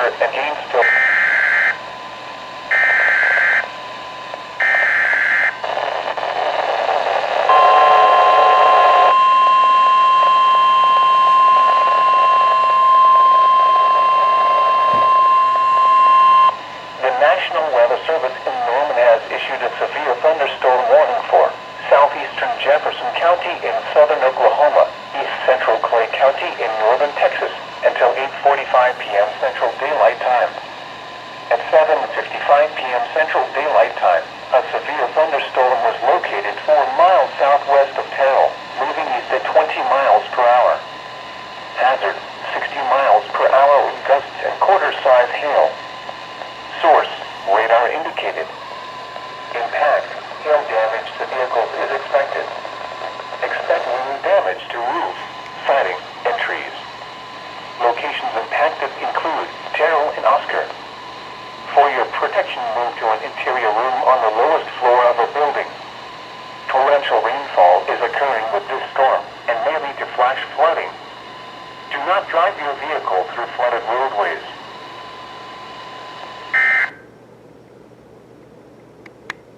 Oscar and Gainesville. The National Weather Service in Norman has issued a severe thunderstorm warning for southeastern Jefferson County in southern Oklahoma, east central Clay County in northern Texas until 8:45 p.m. Central Daylight Time. At 7:55 p.m. Central Daylight Time, a severe thunderstorm was located 4 miles southwest of Terrell, moving east at 20 miles per hour. Hazard, 60 miles per hour with gusts and quarter-size hail. Source, radar indicated. Impact, hail damage to vehicles is expected. Expect wind damage to roof, siding, and trees. Locations impacted include Terrell and Oscar. For your protection, move to an interior room on the lowest floor of a building. Torrential rainfall is occurring with this storm and may lead to flash flooding. Do not drive your vehicle through flooded roadways.